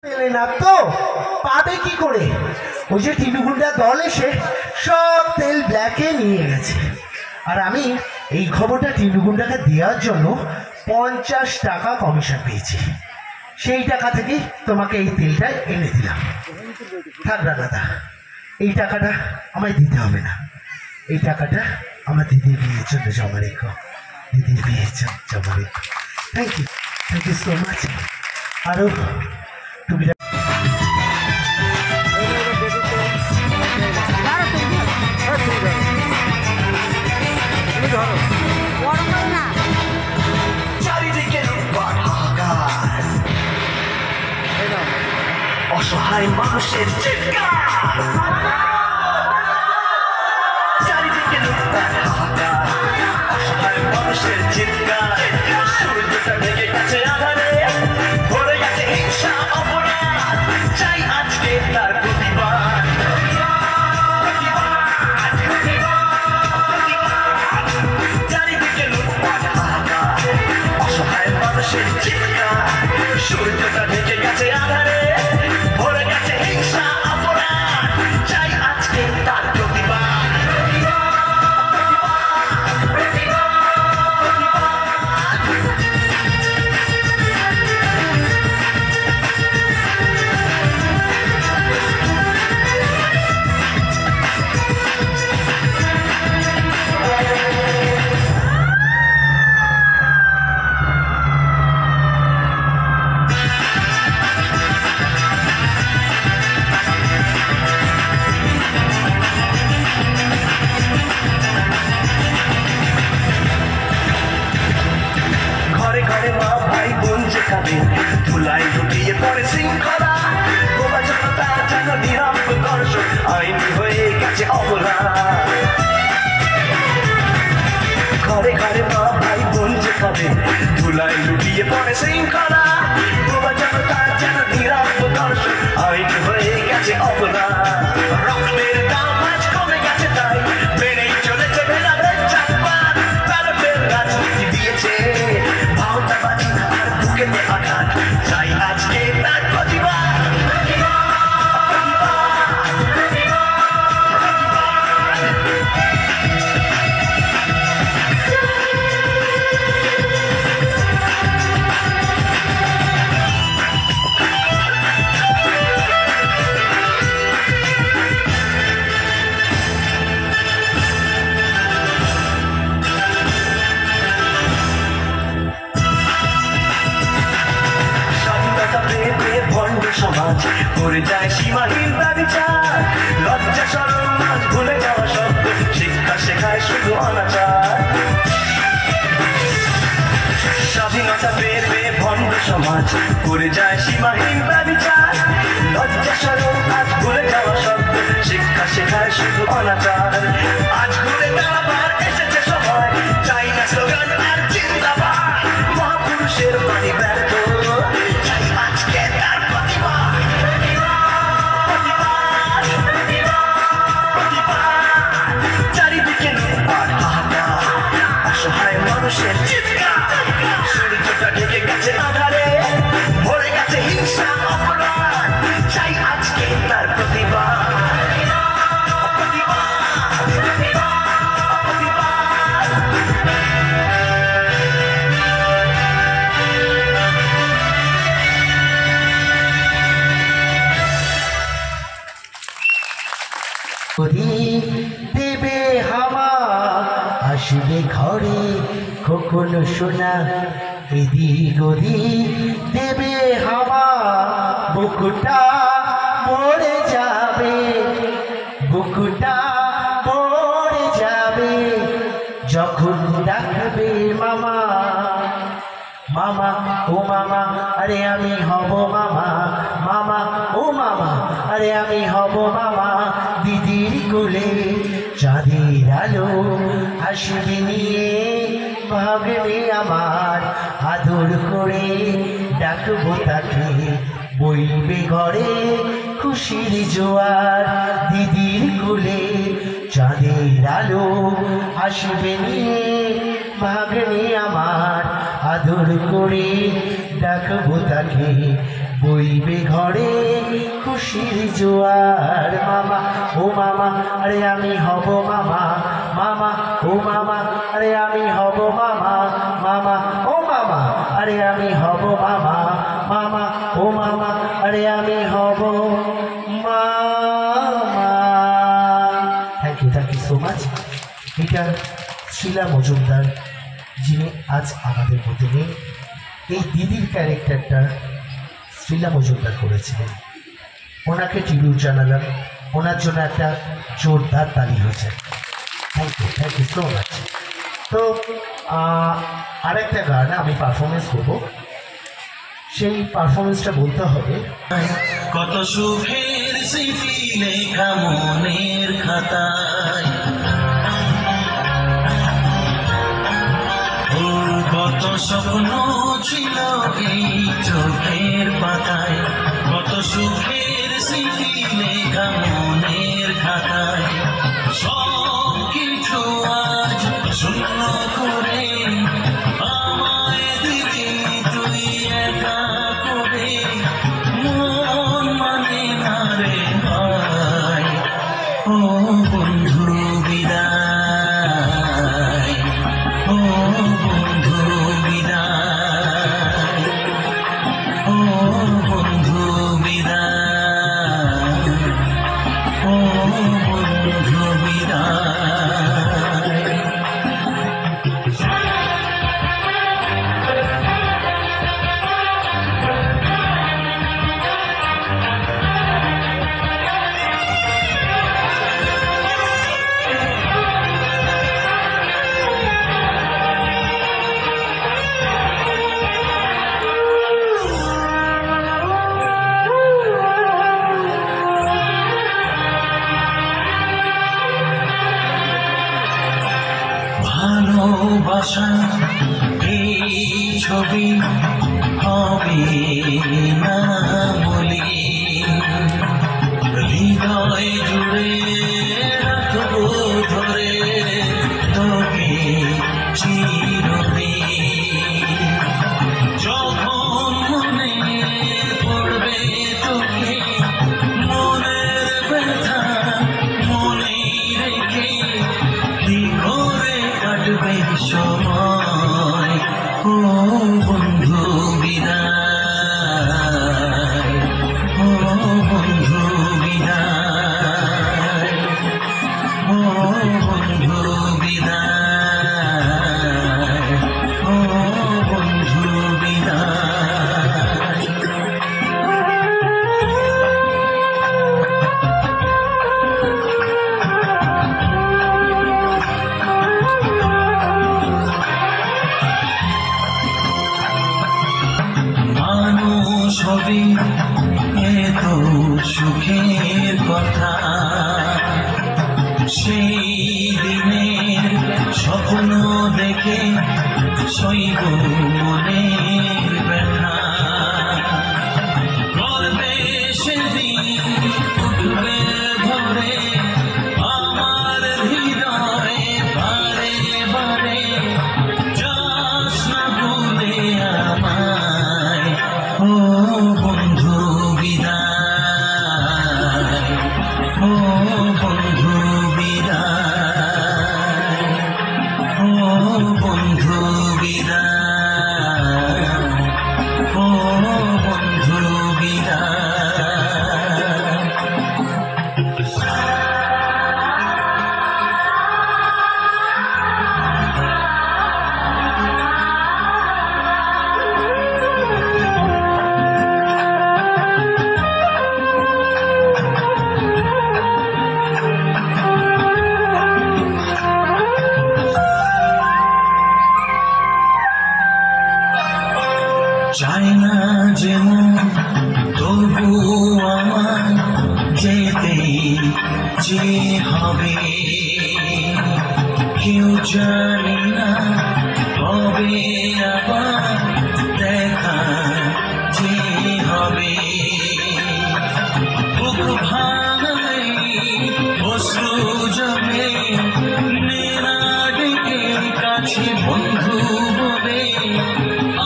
পেলে না তো পাবে কি করে? ওই যে টিনুগুন্ডা দল এসে সব তেল ব্ল্যাকে নিয়ে গেছে। আর আমি এই খবরটা টিনুগুন্ডাকে দেওয়ার জন্য 50 টাকা কমিশন পেয়েছি। সেই টাকা থেকেই তোমাকে এই তেলটা এনে দিলাম। থাক দাদা, এই টাকাটা আমায় দিতে হবে না। এই টাকাটা আমার দিদির বিয়ের জন্য জমা রেখো। দিদির বিয়ের জন্য জমা রেখো। Thank you so much. আরও টুকিটা অসহায় মানুষের চিৎকার, চারিদিকে লুটপাট হাহাকার। অসহায় মানুষের চিৎকার, সূর্যটা ঢেকে গেছে আধারে, ভরে গেছে হিংসা অপরাধ। চাই আজকে তার প্রতিবাদ। চারিদিকে লুটপাট হাহাকার, অসহায় মানুষের চিৎকার, সূর্যটা ঢেকে গেছে আধারে, ভরে গেছে হিংসা অপরাধ। চাই আজকে তার প্রতিবাদ। ধুলায় লুটিয়ে পড়ে শৃঙ্খলা, বোবা জনতা যেন নীরব দর্শক, আইন হয়ে গেছে অপরাধ। ঘরে ঘরে মা ভাই বোন যেখানে, ধুলায় লুটিয়ে পড়ে শৃঙ্খলা, বোবা জনতা যেন নীরব দর্শক, আইন হয়ে গেছে অপরাধ। রক্তের দাম আজ কমে গেছে, তাই বেড়েই চলেছে ভেদাভেদ চাপবাদ। ব্যালটের রাজনীতি দিয়েছে ভাওতাবাজি আর বুকেতে আঘাত। চাই আজকে তার প্রতিবাদ। সমাজ করে যায় সীমাহীন ব্যভিচার, লজ্জা শরম আজ ভুলে যাওয়া শব্দ, শিক্ষা শেখায় শুধু অনাচার। স্বাধীনতা পেয়ে পেয়ে ভণ্ড সমাজ করে যায় সীমাহীন ব্যভিচার, লজ্জা শরম আজ ভুলে যাওয়া শব্দ, শিক্ষা শেখায় শুধু অনাচার। আজ ঘুরে দাঁড়াবার এসেছে সময়, চাই না স্লোগান আর জিন্দাবাদ। মহাপুরুষের বাণী ব্যর্থ, চাই আজকে তার প্রতিবাদ। চারিদিকে লুটপাট হাহাকার, অসহায় মানুষের চিৎকার, সূর্যটা ঢেকে গেছে আধারে, ভরে গেছে হিংসা অপরাধ। চাই আজকে তার প্রতিবাদ। দেবে হাওয়া আসবে ঘরে, কখন শোনা এদিক ওদিক দেবে হাওয়া, বুকুটা মরে যাবে, বুকুটা মরে যাবে যখন ডাকবে মামা। মামা ও মামা, আরে আমি হব মামা। মামা ও মামা, আরে আমি হব মামা। দিদির কোলে চাঁদের আলো আসবে নিয়ে, ভাগবে আমার আদর করে ডাকবো তাকে, বইবে ঘরে খুশির জোয়ার। দিদির কোলে চাঁদের আলো আসবে নিয়ে, ভাগ্নে আমার আদর করে ডাকবো তাকে, বইবে ঘরে খুশির জোয়ার। মামা ও মামা আরে আমি হব মামা, মামা ও মামা আরে আমি হব মামা, মামা ও মামা আরে আমি হব মামা, মামা ও মামা আরে আমি হব মামা। Thank you so much. এটা শিলা মজুমদার, যিনি আজ আমাদের মধ্যে নেই। এই দিদির ক্যারেক্টারটা শিলা মজুমদার করেছিলেন। ওনাকে ট্রিবিউট জানালাম, ওনার জন্য একটা জোরদার তালি হয়েছে। Thank you so much. তো আরেকটা গান আমি পারফরমেন্স করব, সেই পারফরমেন্সটা বলতে হবে। কত সুখের স্মৃতি লেখা মনের খাতায়, ও কত স্বপ্ন ছিল এই চোখের পাতায়, কত সুখের স্মৃতি লেখা মনের খাতায়, সব কিছু আজ শূন্য করে আমায় দিলি তুই একা করে, মন মানে না রে ভাই, ও বন্ধু বিদায়, ও বন্ধু বিদায়, ও বন্ধু বিদায়, ও বন্ধু বিদায়। ভালোবাসা এই ছবি হবে না বলি, হৃদয় জুড়ে রাখবো ধরে তোকে চিরদিন। যখন মনে পড়বে তোকে মনের ব্যথা মনে রেখে কি করে কাটবে সময়, ও বন্ধু বিদায়, ও বন্ধু বিদায়, ও বন্ধু বিদায়, ও বন্ধু বিদায়। মানুষ হবে এত সুখের কথা, সেই দিনের স্বপ্ন দেখে সইব মনের ব্যথা, গর্বে সেদিন উঠবে ভরে আমার হৃদয়ে বারে বারে, যাস না ভুলে আমায়, ও বন্ধু বিদায়, ও বন্ধু বিদায়, ও বন্ধু বিদায়, ও বন্ধু বিদায়। চাই না যেমন তবু আমার যেতে যে হবে, কেউ জানি না কবে আবার দেখা যে হবে, বুক ভাঙাই অশ্রু জমে নেনা ডেকে কাছে বন্ধু বলে,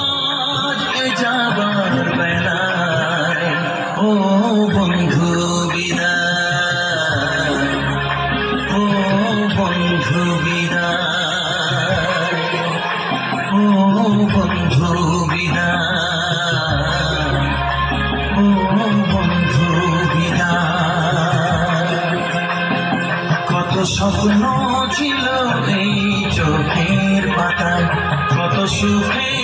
আজ এ যাবার বেলায় বন্ধু বিদায়, ও বন্ধু বিদায়, ও বন্ধু বিদায়, ও বন্ধু বিদায়। কত স্বপ্ন ছিল এই চোখের পাতায়, কত সুখে